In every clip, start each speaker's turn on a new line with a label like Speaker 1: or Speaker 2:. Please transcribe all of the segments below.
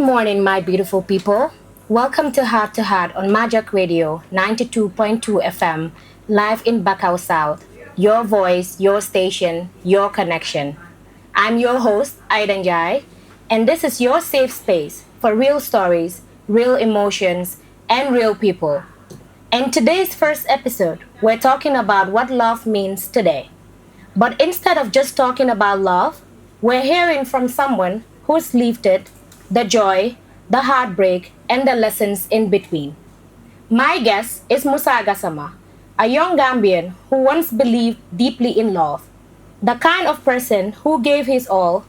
Speaker 1: morning, my beautiful people. Welcome to Heart on Magic Radio 92.2 FM, live in Bakau South. Your voice, your station, your connection. I'm your host, Ida Njie, and this is your safe space for real stories, real emotions, and real people. In today's first episode, we're talking about what love means today. But instead of just talking about love, we're hearing from someone who's lived it, the joy, the heartbreak, and the lessons in between. My guest is Musa Gassama, a young Gambian who once believed deeply in love, the kind of person who gave his all.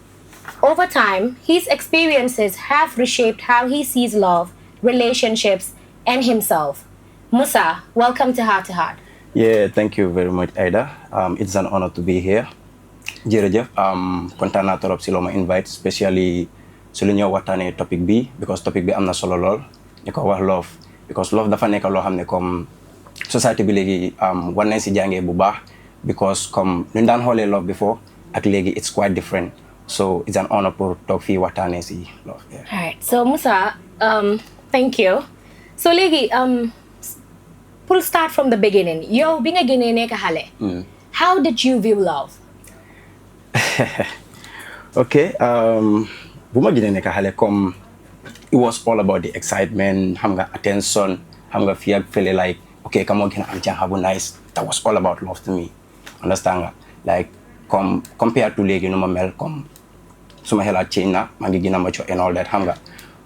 Speaker 1: Over time, his experiences have reshaped how he sees love, relationships, and himself. Musa, welcome to Heart to Heart.
Speaker 2: Yeah, thank you very much, Ida. It's an honor to be here. Jërëjëf, kontaan naa trop si loo ma invite, especially su lu ñëw waxtaanee topic bi because topic bi am na solo lool ñu ko wax love because love dafa nekk loo xam ne comme society bi léegi war nañ si jàngee bu baax because comme ñu daan xoolee love before ak léegi it's quite different so it's an honor pour toog fii waxtaanee si love.
Speaker 1: All right, so Musa, thank you. So léegi pour start from the beginning, yow bi nga génnee nekk xale. How did you view love?
Speaker 2: Okay, bu ma gënee nekk xale comme it was all about the excitement, xam nga attention, xam nga fii ak fële like okay ka moo gën a am jànxa bu nice, that was all about love to me, understand nga like comme compared to léegi nu ma mel comme suma xelaat change na maa ngi gën a mature and all that xam nga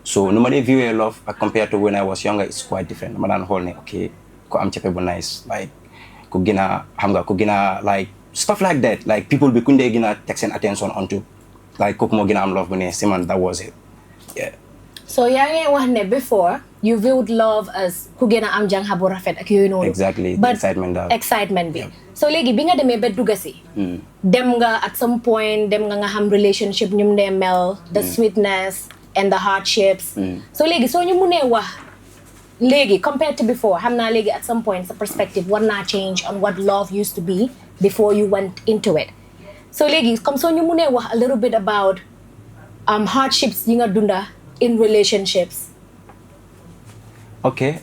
Speaker 2: so nu ma dee viewee love ak compared to when I was younger it's quite different dama daan xool ne okay ku am cepe bu nice like ku gën a xam nga ku gën a like stuff like that like people bi kuñ dee gën a teg seen attention onto like kooku moo gën a am love bu ne si man that was it yeah.
Speaker 1: So yaa ngi wax ne before you viewed love as ku gën a am jànxa bu rafet ak yooyu noonu.
Speaker 2: Exactly,
Speaker 1: but
Speaker 2: excitement daal
Speaker 1: excitement bi. So léegi bi nga demee ba dugga si dem nga at some point dem nga xam relationship ñu mu dee mel the sweetness and the hardships. So léegi soo ñu munee wax léegi compared to before xam naa léegi at some point sa perspective war naa change on what love used to be before you went into it. So léegi comme soo ñu munee wax a little bit about hardships yi nga dunda in relationships.
Speaker 2: Okay,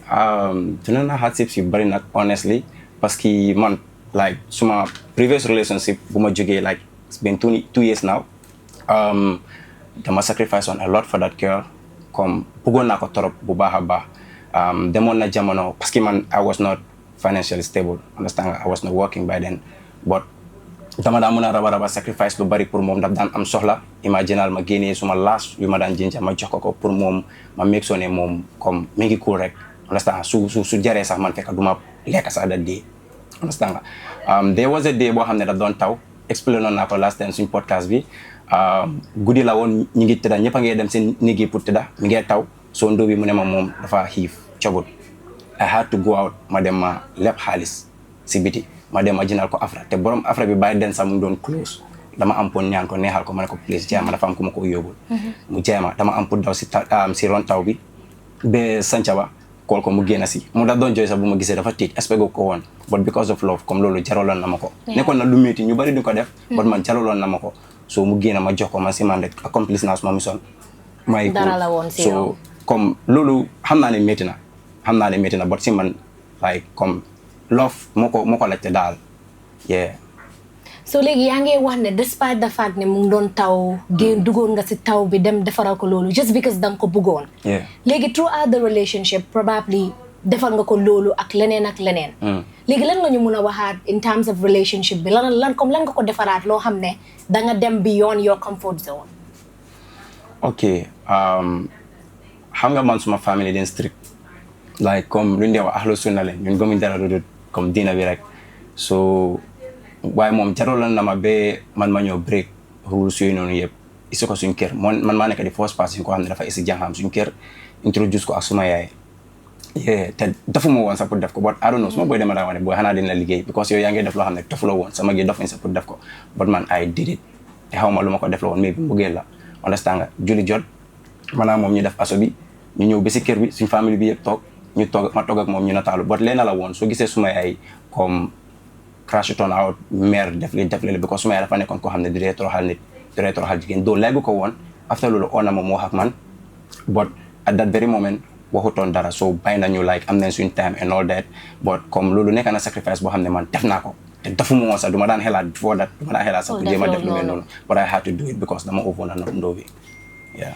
Speaker 2: dina na hardships yu bari nag honestly parce que man like suma previous relationship bu ma jógee like it's been 2 years now dama sacrifice on a lot for that girl comme bëggoon naa ko trop bu baax a baax demoon na jamono parce que man I was not financially stable, understand nga I was not working by then but dama daan mën a raba sacrifice lu bari pour moom daf daan am soxla imaginal ma génnee suma laas yu ma daan jinja ma jox ko pour moom ma make sure ne moom comme mi ngi cool rek understand su jaree sax man fekk du ma lekk sax da dee understand nga there was a day boo xam ne daf doon taw explain noon naa ko last time suñ podcast bi guddi la woon ñi ngi tëdda ñëpp a ngi dem seen néeg yi pour tëdda mi ngi taw soo ndóo bi mu ne ma moom dafa xiif cogut I had to go out ma dem ma leb xaalis si biti ma dem ma jëndal ko afra te borom afra bi bàyyi den sax mu doon close dama am pour ñaan ko neexal ko ma ne ko please jaay ma dafa am ku ma ko yóbbul mu jaay ma dama am pour daw si ron taw bi ba sanca ba kool ko mu génn si mu daf doon jooy sax bu ma gisee dafa tiit expect ko woon but because of love comme loolu jaraloon na ma ko nekkoon na lu métti ñu bari du ko def but man jaraloon na ma ko so mu génn ma jox ko man si man rek accomplice naa suma mission may
Speaker 1: dara la woon si
Speaker 2: so comme loolu xam naa ne métti na but si man like comme love moo ko laajte daal yeah.
Speaker 1: So léegi yaa ngi wax ne despite the fact ne mu ngi doon taw duggoon nga si taw bi dem defaral ko loolu just because danga ko bëggoon léegi throughout the relationship probably defal nga ko loolu ak leneen léegi lan nga ñu mun a waxaat in terms of relationship bi lan nga ko defaraat loo xam ne danga dem beyond your comfort zone.
Speaker 2: Okay, xam nga man suma family den strict like comme lu ñu dee wax ahlu sunna leen ñun gëmuñ dara lu dul comme diina bi rek so waaye moom jaraloon na ma ba man ma ñëw break rules yooyu noonu yëpp isi ko suñ kër man maa nekk di first person ko xam ne dafa isi jànxam suñ kër introduce ko ak suma yaay te defuma woon sax pour def ko but I don't know suma booy dema daa wax ne booy xanaa dina liggéey because yow yaa ngi def loo xam ne defuloo woon sama gi defuñ sax pour def ko but man I did it te xaw ma lu ma ko def la woon mais bi mbëggeel la understand nga julli jot maanaam moom ñu def aso bi ñu ñëw ba si kër bi suñ famille bi yëpp ma toog ak moom ñu nataalu but leena la woon soo gisee suma yaay comme crash it on out mère def li because suma yaay dafa nekkoon koo xam ne di dee toroxal nit di dee toroxal jigéen doo leggu ko woon after loolu oo na ma mu wax ak man but at that very moment waxutoon dara so bàyyi nañu like am nañ suñ time and all that but comme loolu nekk na sacrifice boo xam ne man def naa ko te defuma woon sax du ma daan xelaat before that du ma daan xelaat sax pour jéem a def lu mel noonu but I had to do it because dama over na ndóo bi yeah.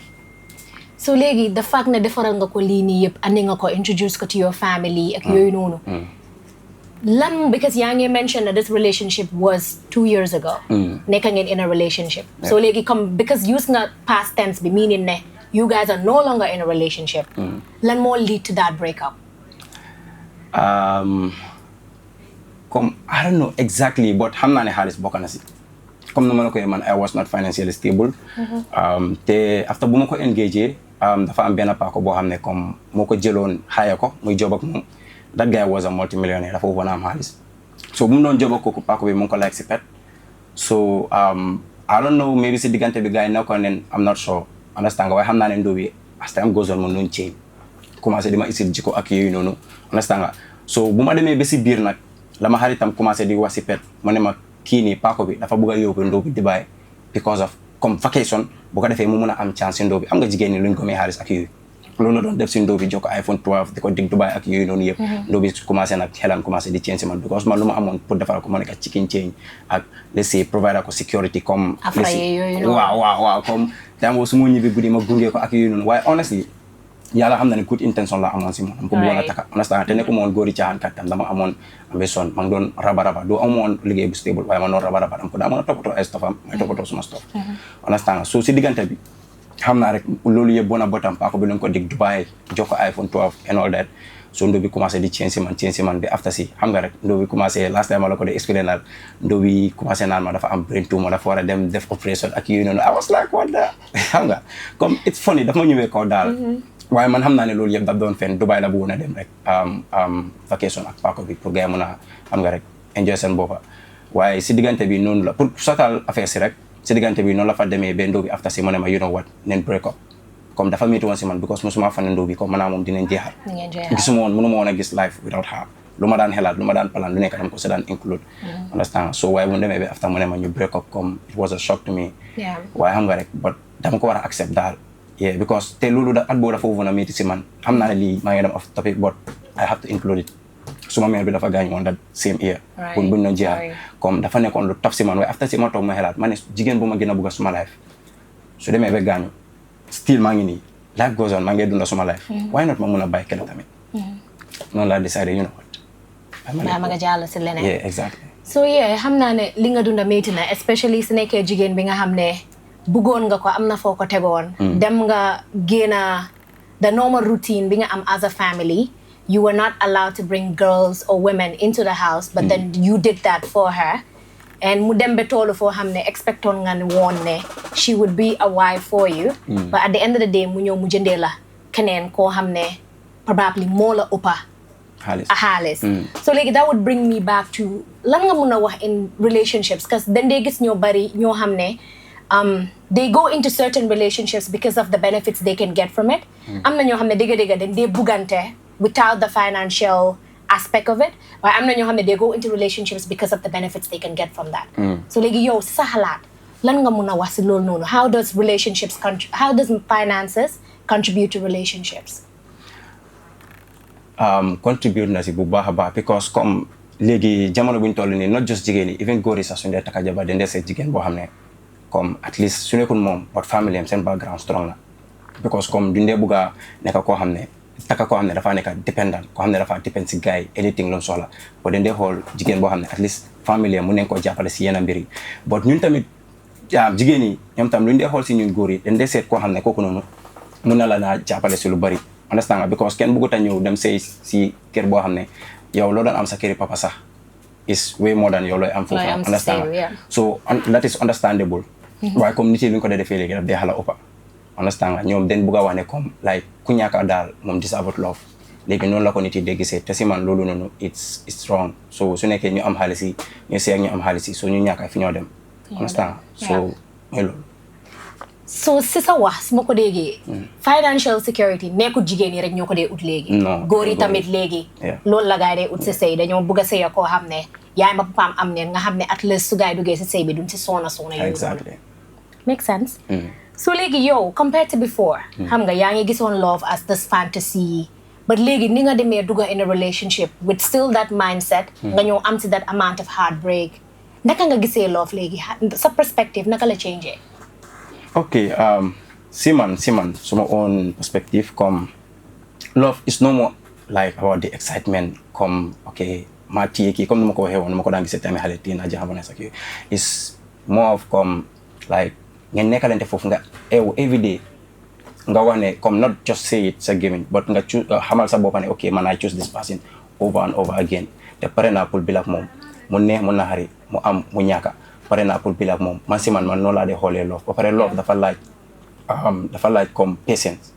Speaker 1: So léegi the fact ne defaral nga ko lii nii yëpp andi nga ko introduce ko to your family ak yooyu noonu lan because yaa ngi mention that this relationship was 2 years ago nekk ngeen in a relationship so léegi comme because use nga past tense bi meaning ne you guys are no longer in a relationship lan moo lead to that breakup
Speaker 2: comme I don't know exactly but xam naa ne xaalis bokk na si comme na ma la koy man I was not financially stable te after bu ma ko engagé dafa am benn paako boo xam ne comme moo ko jëloon xaaya ko muy job ak moom that guy was a multimillionaire dafa woon am xaalis so bu mu doon job ak kooku paako bi mu ngi ko like si pet so I don't know maybe si diggante bi gars yi nekkoon nen I'm not sure understand nga waaye xam naa ne ndóo bi as time goes on mun noonu change commencé di ma isil jikko ak yooyu noonu understand nga so bu ma demee ba si biir nag la ma xaritam commencé di wax si pet mu ne ma kii nii paako bi dafa bëgg a yóbbu ndóo bi Dubai because of comme vacation bu ko defee mu mun a am chance si ndóo bi xam nga jigéen ñi luñ ko may xaalis ak yooyu loolu la doon def si ndóo bi jox ko iPhone 12 di ko dig Dubai ak yooyu noonu yëpp ndóo bi commencé nag xelam commencé di change si man because man lu ma amoon pour defal ko ma nekk chicken change ak let's say provide ko security comme waaw comme dama boo su ma ñibbi guddi ma gunge ko ak yooyu noonu waaye honestly yàlla xam na ne good intention la amoon si moom am ko bëggoon a taka understand te nekku moon góori caaxaan kat tam dama amoon ambition ma ngi doon raba du amoon liggéey bu stable waaye ma doon raba am ko daa mën a toppatoo ay stofam may toppatoo suma stof understand so si diggante bi xam naa rek loolu yëpp bon a botam paako bi lañ ko dig Dubai jox ko iPhone 12 and all that so ndóo bi commencé di change si man bi after si xam nga rek ndóo bi commencé last time ma la ko de expliqué naan ndóo bi commencé naan ma dafa am brain tumor dafa war a dem def operation ak yooyu noonu I was like what the xam nga comme it's funny dafa ma ñëwee kaw daal waaye man xam naa ne loolu yëpp daf doon fen Dubai la bëggoon a dem rek vacation ak paako bi pour gars yi mën a xam nga rek enjoy seen boppa waaye si diggante bi noonu la pour sotal affaire si rek si diggante bi noonu la fa demee ba ndóo bi after si mu ne ma you know what neen break up comme dafa métti woon si man because musuma fan ndóo bi comme maanaam moom dinañ jeexal gisuma woon mënuma woon a gis life without her lu ma daan xelaat lu ma daan plan lu nekk dama ko si daan include understand so waaye bu ñu demee ba after mu ne ma ñu break up comme it was a shock to me waaye xam nga rek but dama ko war a accept daal yeah because te loolu at boobu dafa woon a métti si man xam naa ne lii maa ngi dem off topic but I have to include it suma mère bi dafa gaañu woon that same year kon buñ doon jeexal comme dafa nekkoon lu tough si man waaye after si ma toog ma xelaat ma ne jigéen bu ma gën a bëgg suma life su demee ba gaañu still maa ngi nii life goes on maa ngi dunda suma life why not ma mun a bàyyi kenn tamit noonu laa décidé you know what
Speaker 1: ma nga jàll si leneen
Speaker 2: yeah exactly
Speaker 1: so yeah xam naa ne li nga dunda métti na especially su nekkee jigéen bi nga xam ne bëggoon nga ko am na foo ko tegoon dem nga génna the normal routine bi nga am as a family you were not allowed to bring girls or women into the house but then you did that for her and mu dem ba toolu foo xam ne expectoon nga ne woon ne she would be a wife for you but at the end of the day mu ñëw mu jëndee la keneen koo xam ne probably moo la ëppa xaalis so léegi that would bring me back to lan nga mun a wax in relationships because dañ dee gis ñoo bari ñoo xam ne they go into certain relationships because of the benefits they can get from it am na ñoo xam ne dégg-dégg dañ dee buggante without the financial aspect of it waaye am na ñoo xam ne they go into relationships because of the benefits they can get from that so léegi yow sa xalaat lan nga mun a wax si loolu noonu how does finances contribute to relationships
Speaker 2: contribute na si bu baax a baax because comme léegi jamono bu ñu toll nii not just jigéen yi even góor yi sax suñu dee takka jabar dañ dee seet jigéen boo xam ne comme at least su nekkul moom but family am seen background strong la because comme duñ dee bugg a nekk koo xam ne takka koo xam ne dafa nekk dependent koo xam ne dafa depend si gars yi anything loolu soxla but dañ dee xool jigéen boo xam ne at least family am mu nekk koo jàppale si yenn mbir yi but ñun tamit jigéen yi ñoom tam luñ dee xool si ñun góor yi dañ dee seet koo xam ne kooku noonu mun na la naa jàppale si lu bari understand nga because kenn bëggut a ñëw dem sëy si kër boo xam ne yow loo doon am sa këri papa sax is way more than yow looy am foofu understand nga so that is understandable waaye comme nit yi lu ñu ko dee defee léegi daf dee xala ëppa understand nga ñoom den bëgg a wax ne comme like ku ñàkk daal moom deserve love léegi noonu la ko nit yi dee gisee te si man loolu noonu it's wrong so su nekkee ñu am xaalis yi ñu sëy ak ñu am xaalis yi so ñu ñàkk fi ñoo dem understand so mooy loolu
Speaker 1: so si sa wax su ma ko déggee financial security nekkul jigéen yi rek ñoo ko dee ut léegi góor yi tamit léegi loolu la gaay dee ut si sëy dañoo bëgg a sëy koo xam ne yaay ma papaam am neen nga xam ne at least su gaay duggee si sëy bi duñ si soona yooyu
Speaker 2: exactly
Speaker 1: make sense So léegi yow compared to before xam nga yaa ngi gisoon love as this fantasy but léegi ni nga demee dugga in a relationship with still that mindset nga ñëw am si that amount of heartbreak naka nga gisee love léegi sa perspective naka la changé.
Speaker 2: Okay, si man suma own perspective comme love is no more like about the excitement comme okay ma téye kii comme nu ma ko waxee woon nu ma ko daan gisee tamit xale téye naa jaxabane sax yooyu is more of comme like ngeen nekkalante foofu nga every day nga wax ne comme not just say it sa gémmiñ but nga xamal sa boppa ne ok man I choose this person over and over again te pare naa pour bil ak moom mu neex mu naxari mu am mu ñàkka pare naa pour bil ak moom man si man noonu laa dee xoolee love ba pare love dafa laaj comme patience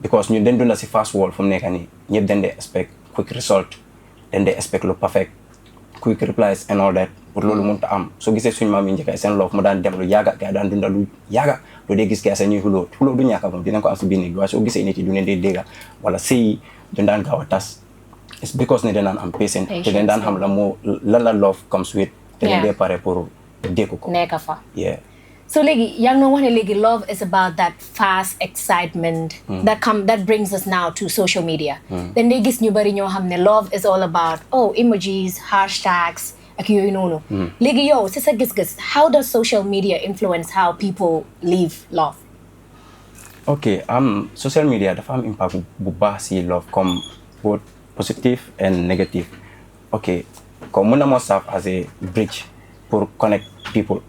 Speaker 2: because ñun dañ dunda si fast world fu mu nekk nii ñëpp dañ dee expect quick result dañ dee expect lu perfect quick replies and all that pour loolu mënut a am soo gisee suñu maam yi njëkk seen love mu daan dem lu yàgga gars daan dunda lu yàgga loo dee gis gars ñuy xuloo du ñàkk moom dinañ ko am si biir néeg waaye soo gisee nit yi du leen dee dégga wala sëy du daan gaaw a tas it's because ne danaan am patient te dañ daan xam lan la love comes with te dañ dee pare pour dékku ko
Speaker 1: nekk fa
Speaker 2: yeah.
Speaker 1: So léegi yaa ngi wax ne léegi love is about that fast excitement that brings us now to social media then day gis ñu bari ñoo xam ne love is all about emojis hashtags ak yooyu noonu léegi yow si sa gis-gis how does social media influence how people live love.
Speaker 2: Okay, social media dafa am impact bu baax si love comme both positive and negative. Okay, comme mën na moo serve as a bridge pour connect people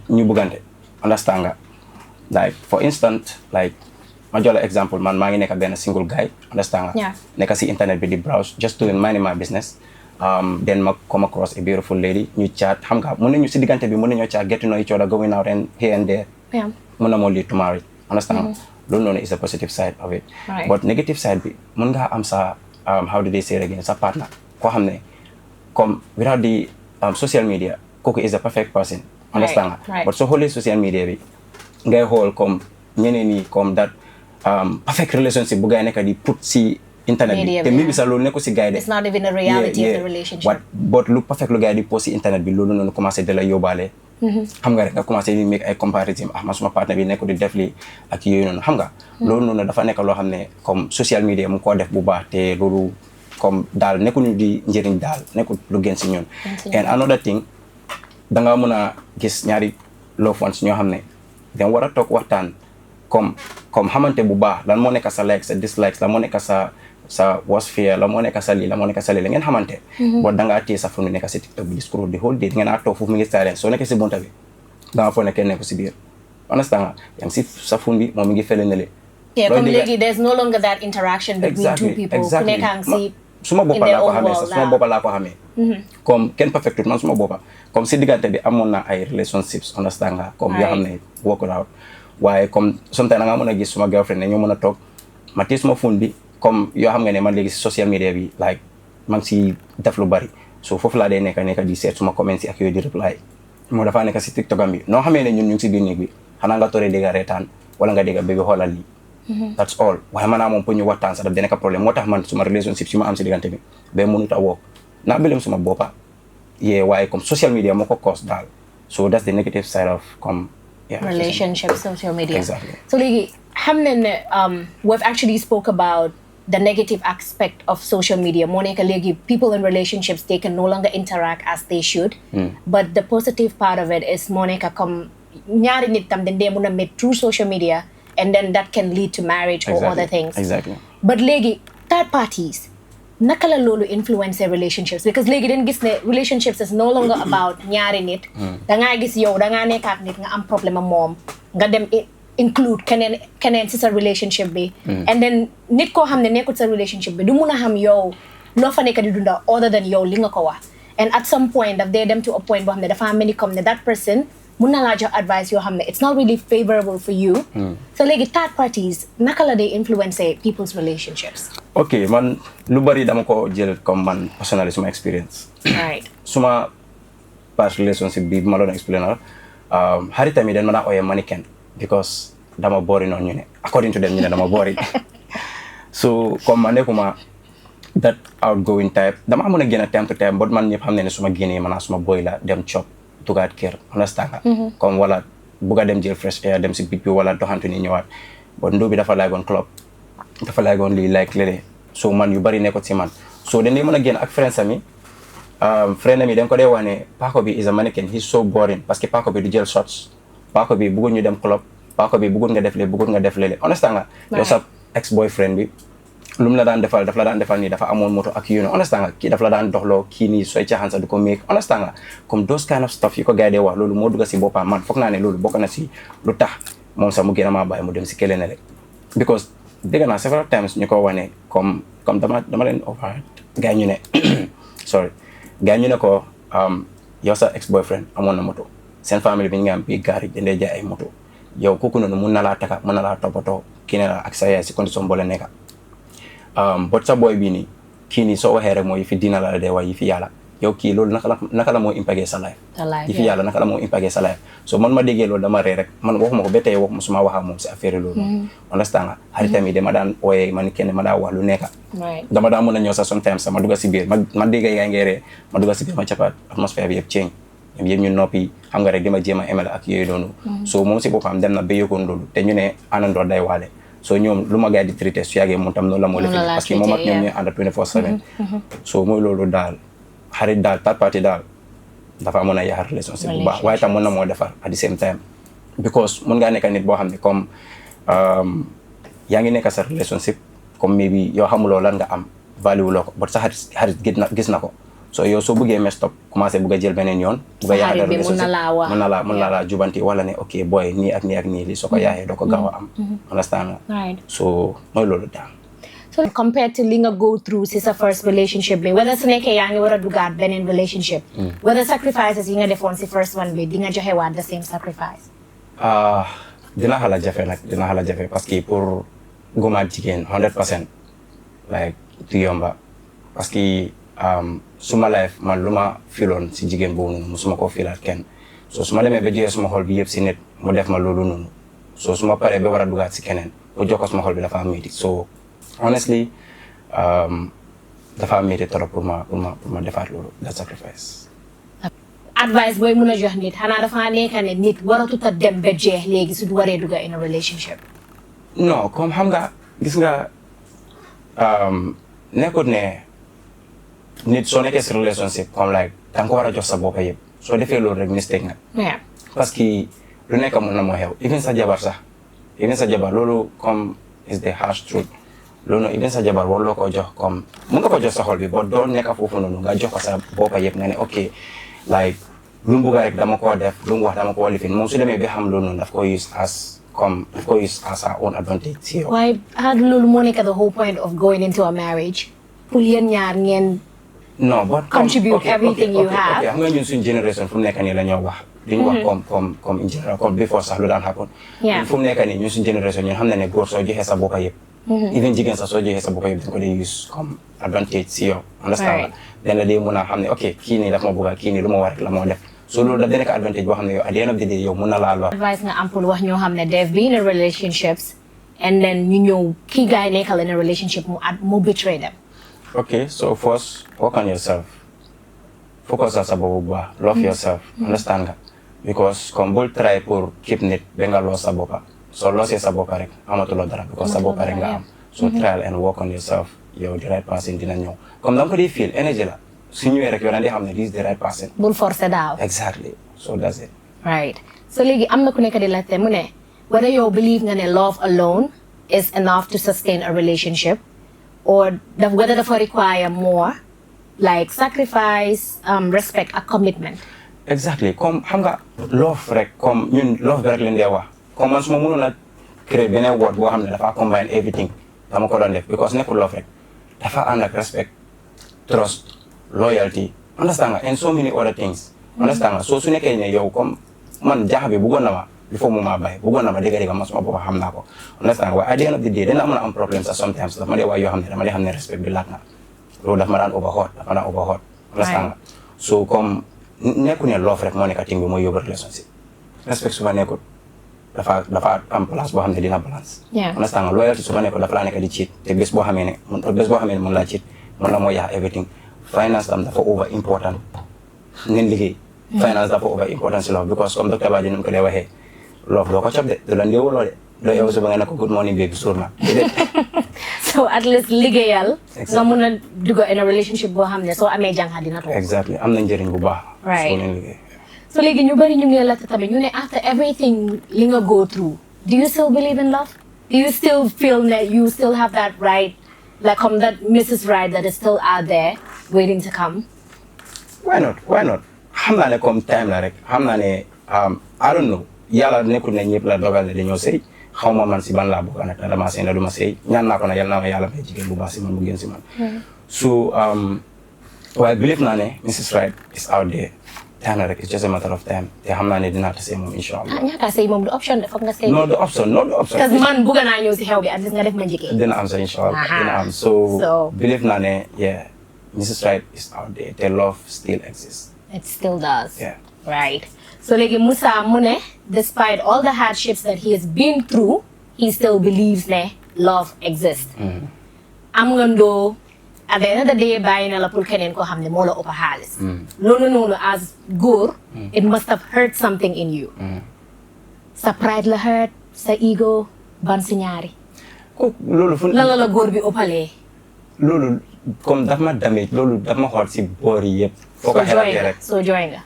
Speaker 2: ñu buggante understand nga like for instance like ma jox la exemple man maa ngi nekk benn single guy understand nga nekk si internet bi di browse just doing minding my business then ma come across a beautiful lady ñu chat xam nga mën nañu si diggante bi mën nañoo chat get to know each other going out and here and there mën na moo lead to marriage understand nga loolu noonu is a positive side of it but negative side bi mën nga am sa how do they say it again sa partner koo xam ne comme without the social media kooku is a perfect person understand nga but soo xoolee social media bi ngay xool comme ñeneen ñi comme that perfect relationship bu gaay nekk di put si internet bi te maybe sax loolu nekku si gaay de
Speaker 1: it's not even a reality of the relationship
Speaker 2: but lu perfect lu gaay di post si internet bi loolu noonu commencé de la yóbbaale xam nga rek nga commencé di make ay comparative man suma partner bi nekku di def li ak yooyu noonu xam nga loolu noonu dafa nekk loo xam ne comme social media mu koo def bu baax te loolu comme daal nekkuñu di njëriñ daal nekkul lu gën si ñun and another thing da nga mën a gis ñaari loved ones ñoo xam ne dañ war a toog waxtaan comme xamante bu baax lan moo nekk sa likes sa dislikes la moo nekk sa worst fear la moo nekk sa lii la moo nekk sa lii la ngeen xamante boo dangaa téye sa phone bi nekk si TikTok bi di scroll the whole day ngeen a toog foofu mi ngi silence soo nekkee si bunta bi da nga foog ne kenn nekku si biir understand nga yaa ngi si sa phone bi moom mi ngi fële ne le
Speaker 1: comme léegi there's no longer that interaction between two people ku nekk a ngi si
Speaker 2: suma boppa laa ko xamee sax suma boppa laa ko xamee comme kenn perfectut man suma boppa comme si diggante bi amoon na ay relationships understand nga comme yoo xam ne work out waaye comme sometimes da nga mën a gis suma girlfriend ne ñoo mën a toog ma téye suma phone bi comme yoo xam nga ne man léegi si social media bi like man si def lu bari so foofu laa dee nekk di seet suma comments yi ak yooyu di reply moo dafaa nekk si TikTok am bi noo xamee ne ñun ñu ngi si biir néeg bi xanaa nga toree dégga reetaan wala nga dégga bébi xoolal lii that's all waaye maanaam moom pour ñu waxtaan sax daf dee nekk problème moo tax man suma relationship si ma am si diggante bi ba mënut a woo naa bilem suma boppa waaye comme social media moo ko cause daal so that's the negative side of comme
Speaker 1: relationship social media
Speaker 2: exactly
Speaker 1: so léegi xam nañ ne we've actually spoke about the negative aspect of social media moo nekk léegi people in relationships they can no longer interact as they should but the positive part of it is moo nekk comme ñaari nit tam dañ dee mën a meet through social media and then that can lead to marriage or other things but léegi third parties naka la loolu influence relationships because léegi dañ gis ne relationships is no longer about ñaari nit dangaa gis yow dangaa nekk ak nit nga am problème ak moom nga dem include keneen si sa relationship bi and then nit koo xam ne nekkul sa relationship bi du mun a xam yow loo fa nekk di dunda other than yow li nga ko wax and at some point daf dee dem to a point boo xam ne dafa mel ni comme ne that person mun na laa jox advice yoo xam ne it's not really favorable for you so léegi third parties naka la day influence people's relationships.
Speaker 2: ok man lu bari dama ko jël comme man personally suma experience
Speaker 1: right
Speaker 2: suma past relationship bi ma doon explain la xaritam yi dañ mën a ooyee mannequin because dama boori noonu ñu ne according to them ñu ne dama boori so comme ma nekkuma that outgoing type dama mën a génn time to time but man ñëpp xam ne ne suma génnee maanaam suma boy la dem chop tugaat kër understand nga comme wala bugg a dem jël fresh air dem si bit bi wala doxantu ni ñëwaat but ndóo bi dafa laagoon club dafa laagoon lii like léeg so man yu bari nekkut si man so dañ dee mën a génn ak friends ami friend mi dañ ko dee wax ne Paco bi is a mannequin he's so boring parce que Paco bi du jël shots Paco bi bëggul ñu dem club Paco bi bëggul nga def lee bëggul nga def léeg understand nga yow sa ex boyfriend bi lu mu la daan defal daf la daan defal nii dafa amoon moto ak you know understand nga kii daf la daan doxloo kii nii sooy caaxaan sa du ko make understand nga comme those kind of stuff yi ko gars yi dee wax loolu moo dugg si boppam man foog naa ne loolu bokk na si lu tax moom sax mu gën a maa bàyyi mu dem si kële ne rek because dégg naa several times ñu ko wane comme dama leen over gars ñu ne sorry gars ñu ne ko yow sa ex boyfriend amoon na moto seen famille bi ñu ngi am bii gaar yi dañuy jaay ay moto yow kooku noonu mun na laa taka mun na laa toppatoo kii ne la ak sa yaay si condition boo leen nekka but sa boy bii nii kii nii soo waxee rek mooy yi fi diina la dee waaye yi fi yàlla yow kii loolu naka la moo impacté sa life yi fi yàlla naka la moo impacté sa life so man ma déggee loolu dama ree rek man waxuma ko ba tey waxuma suma waxaa moom si affaire loolu noonu understand nga xaritam yi dama daan ooyee man kenn ma daa wax lu nekka dama daan mën a ñëw sax sometimes sax ma dugga si biir ma déggee yaa ngi ree ma dugga si biir ma cappaat atmosphère bi yëpp change ñoom yëpp ñu noppi xam nga rek di ma jéem a emel ak yooyu noonu so moom si boppam dem na ba yëgoon loolu te ñu ne àndandoo day waale so ñoom lu ma gars di traité su yàggee moom tam noonu la moo lefee parce que moom ak ñoom ñooy ànd 24/7 so mooy loolu daal xarit daal third party daal dafa amoon a yaar relationship bu baax waaye tam mën na moo defar at the same time because mun ngaa nekk nit boo xam ne comme yaa ngi nekk sa relationship comme maybe yow xamuloo lan nga am value loo ko but sa xarit gis na ko so yow soo bëggee mes stop commencé bëgg a jël beneen yoon bëgg a yaakaar relationship mën na laa jubanti wala ne ok boy nii ak nii ak nii li soo ko yaayee doo ko gaaw a am understand so mooy loolu daal
Speaker 1: so compared to li nga go through si sa first relationship bi whether su nekkee yaa ngi war a dugaat beneen relationship whether sacrifices yi nga defoon si first one bi di nga joxe waat the same sacrifice
Speaker 2: dina xala jafe nag dina xala jafe parce que pour gumaat jigéen 100% like du yomba parce que suma life man lu ma filoon si jigéen boobu noonu musuma koo filaat kenn so suma demee ba joxee suma xol bi yëpp si nit mu def ma loolu noonu so suma paree ba war a dugaat si keneen bu jox ko suma xol bi dafa métti so honestly dafa métti trop pour ma defaat loolu that sacrifice.
Speaker 1: advice booy mun a jox nit xanaa dafa nekk ne nit waratut a dem ba jeex léegi su waree dugga in a relationship.
Speaker 2: non comme xam nga gis nga nekkut ne nit soo nekkee si relationship comme like danga ko war a jox sa bopp yëpp soo defee loolu rek mistake nga. parce que lu nekk mun na moo xew even sa jabar loolu comme is the harsh truth loolu even sa jabar warloo ko jox comme mun nga ko jox sa xol bi ba doo nekk foofu noonu nga jox ko sa bopp yëpp nga ne ok like lu mu bëgg rek dama koo def lu mu wax dama koo lifin moom su demee ba xam loolu noonu daf ko use as our own advantage si yow.
Speaker 1: waaye loolu moo nekk the whole point of going into a marriage pour yéen ñaar ngeen.
Speaker 2: no but
Speaker 1: contribute everything you have.
Speaker 2: xam nga ñun suñu génération fu mu nekk nii la ñoo wax. duñu wax comme in general comme before sax lu daan happen. fu mu nekk nii ñun suñu génération ñun xam na ne góor soo joxee sa bopp yëpp. even jigéen sax soo joxee sa bopp yëpp dañ ko dee use comme advantage si yow. understand dañ la dee mën a xam ne ok kii nii daf ma bëgg kii nii lu ma war rek la moo def. so loolu daf nekk advantage boo xam ne yow at the end of the day yow mën na laa lor.
Speaker 1: advice nga am pour wax ñoo xam ne they've been in relationships and then ñu ñëw kii guy nekkal in a relationship mu betray them.
Speaker 2: okay so first work on yourself focus sa bopp bu baax love yourself understand nga because comme bul try pour keep nit ba nga loo sa boppa soo loosee sa boppa rek amatuloo dara because sa boppa rek nga am so try and work on yourself yow the right person dina ñëw comme danga ko di feel energy la su ñëwee rek yow dañ di xam ne this is the right person.
Speaker 1: bul forcer daaw.
Speaker 2: exactly so that's it.
Speaker 1: right so léegi am na ku nekk di laajte mu ne whether yow believe nga ne love alone is enough to sustain a relationship or whether dafa require more like sacrifice respect ak commitment.
Speaker 2: exactly comme xam nga love rek comme ñun love bi rek leen dee wax comme man su ma mënoon a créer beneen word boo xam ne dafa combine everything dama ko doon def because nekkul love rek dafa ànd ak respect trust loyalty understand nga and so many other things understand nga so su nekkee ne yow comme man jaax bi bëggoon na ma il faut mu maa bàyyi bëggoon na ma dégg man suma bopp xam naa ko understand nga waaye at the end of the day dina mën a am problème sax sometimes dafa ma dee waay yoo xam ne dama dee xam ne respect bi laaj na loolu dafa ma daan overhot understand nga so comme nekku ne love rek moo nekk ting bi mooy yóbbu relationship respect su ma nekkul dafa am place boo xam ne dina balance understand nga loyalty su ma nekkul dafa laa nekk di cheat te bés boo xamee ne mun laa cheat mun la moo yàq everything finance tam dafa over important ngeen liggéey finance dafa over important si love because comme docteur Badji nu mu ko dee waxee love doo ko cob de du la ndéewuloo de doo yow suba nga ne ko good morning baby suur na
Speaker 1: so at least liggéeyal nga mun a dugg in a relationship boo xam ne soo amee jànxa dina toog
Speaker 2: exactly am na njëriñ bu baax
Speaker 1: right
Speaker 2: soo leen liggéey
Speaker 1: so léegi ñu bari ñu ngi la tamit ñu ne after everything li nga go through do you still believe in love do you still feel that you still have that right like that Mrs. Right that is still out there waiting to come
Speaker 2: why not xam naa ne comme time la rek xam naa ne I don't know yàlla nekkul ne ñëpp la dogal ne dañoo sëy xaw ma man si ban laa bëgg nag dama sëy na du ma sëy ñaan naa ko na yàlla na ma yàlla may jigéen bu baax si man bu gën si man so waaye believe naa ne Mrs. Right is out there time la rek it's just a matter of time te xam naa ne dinaa ta sëy moom incha allah
Speaker 1: ñaaka sëy moom du option de foog nga sëy
Speaker 2: non du option parce
Speaker 1: que man bëgg naa ñëw si xew bi at least nga def ma njëkkee
Speaker 2: dina am sa incha allah dina am so believe naa ne yeah Mrs. Right is out there the love still exists
Speaker 1: it still does
Speaker 2: yeah
Speaker 1: right so léegi Musa mu ne despite all the hardships that he has been through he still believes ne love exists am nga ndoo at the end of the day bàyyi na la pour keneen koo xam ne moo la ëpp xaalis loolu noonu as góor it must have hurt something in you sa pride la hurt sa ego ban si ñaari
Speaker 2: loolu fu
Speaker 1: la la góor bi ëppalee
Speaker 2: loolu comme daf ma damage loolu daf ma xool si boor yi yëpp foo ko xelaatee rek
Speaker 1: soo jooy nga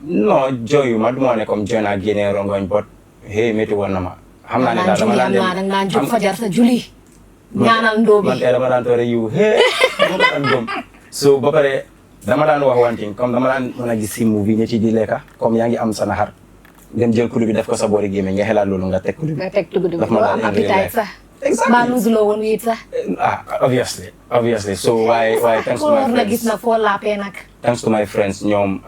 Speaker 2: non jooyu ma du ma ne comme jooy naa génnee rongoñ bot hey métti woon na ma xam naa ne daal dama daan
Speaker 1: dem jóg fajar sa julli ñaanal ndóo bi
Speaker 2: man tey dama daan toore yiw hey dama daan gëm so ba pare dama daan wax one thing comme dama daan mën a gis si movie ñi ci di lekka comme yaa ngi am sa naxar dem jël kulu bi def ko sa boori gémmiñ nga xelaat loolu nga teg kulu bi
Speaker 1: nga teg kulu bi
Speaker 2: daf ma daan
Speaker 1: am appétit sax
Speaker 2: exactly
Speaker 1: maa luusuloo woon wéet sax
Speaker 2: obviously so waaye thanks to my friends
Speaker 1: gis na foo laapee nag
Speaker 2: thanks to my friends ñoom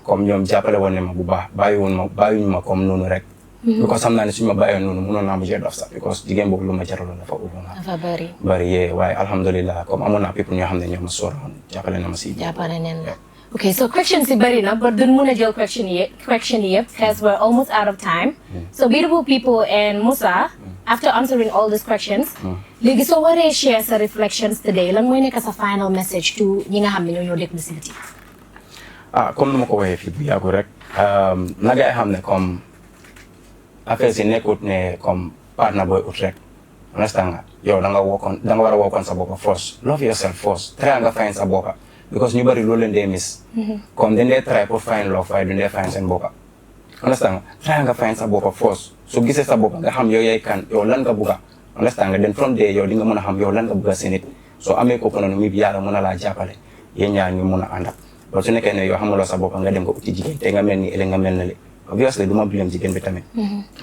Speaker 2: comme ñoom jàppale woon ne ma bu baax bàyyiwuñu ma comme noonu rek because xam naa ne suñu ma bàyyoon noonu mënoon naa mujjee dof sax because jigéen boobu lu ma jaraloon dafa ubbi naa
Speaker 1: dafa
Speaker 2: bari yee waaye alhamdulillah comme amoon naa people ñoo xam ne ñoom ma sóoroon jàppale na ma si
Speaker 1: jàppale neen la okay so questions yi bari na but duñ mun a jël question yi yëpp because we're almost out of time so beautiful people and Musa after answering all these questions léegi soo waree share sa reflections today lan mooy nekk sa final message to ñi nga xam ne ñoo déglu si biti
Speaker 2: comme nu ma ko waxee fii bu yàggu rek na ngay xam ne comme affaire si nekkut ne comme partner booy ut rek understand nga yow da nga war a wokkoon sa boppa first love yourself first try nga find sa boppa because ñu bari loolu leen dee miss comme dañ dee try pour find love waaye duñ dee find seen boppa understand nga try nga find sa boppa first su gisee sa boppa nga xam yow yaay kan yow lan nga bugga understand nga then from there yow di nga mën a xam yow lan nga bugga si nit soo amee ko noonu mi bi yàlla mën a laa jàppale yéen ñaar ñu mën a ànd ak loolu su nekkee ne yow xamuloo sa boppa nga dem nga uti jigéen te nga mel ni ëllëg nga mel na li obviously du ma blame jigéen bi tamit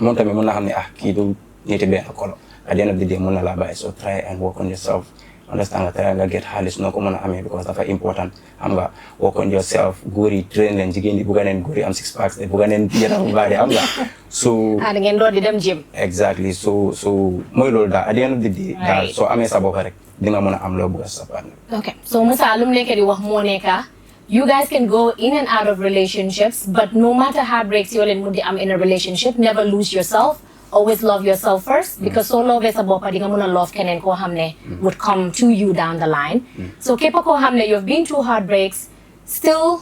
Speaker 2: moom tamit mën na xam ne kii du niti benn kolo at the end of the day mën na laa bàyyi so try and work on yourself understand nga try nga get xaalis noo ko mën a amee because dafa important xam nga work on yourself góor yi train leen jigéen yi bugga neen góor yi am six packs te bugga neen yaram bu baax de xam nga so
Speaker 1: da ngeen doon di dem gym
Speaker 2: exactly so mooy loolu daal at the end of the day daal soo amee sa bopp rek di nga mën a am loo bugga sa partner
Speaker 1: ok so Musa lu mu nekk di wax moo nekka you guys can go in and out of relationships but no matter heartbreaks yoo leen mun di am in a relationship never lose yourself always love yourself first because soo lovee sa boppa di nga mën a love keneen koo xam ne would come to you down the line so képp koo xam ne you've been through heartbreaks still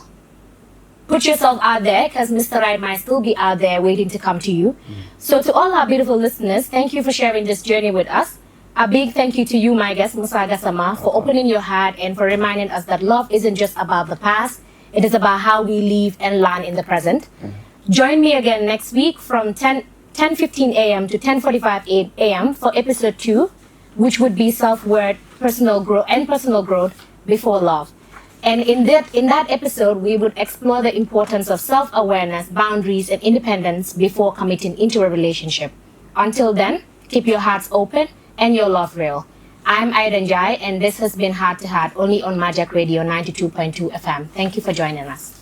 Speaker 1: put yourself out there because Mr. Right might still be out there waiting to come to you so to all our beautiful listeners thank you for sharing this journey with us. A big thank you to you, my guest, Musa Gassama, for opening your heart and for reminding us that love isn't just about the past. It is about how we live and learn in the present. Join me again next week from 10:15 a.m. to 10:45 a.m. for episode 2, which would be self-worth, personal growth before love. And in that episode, we would explore the importance of self-awareness, boundaries, and independence before committing into a relationship. Until then, keep your hearts open and your love real. I'm Ida Njie, and this has been Heart to Heart only on Majak Radio 92.2 FM. Thank you for joining us.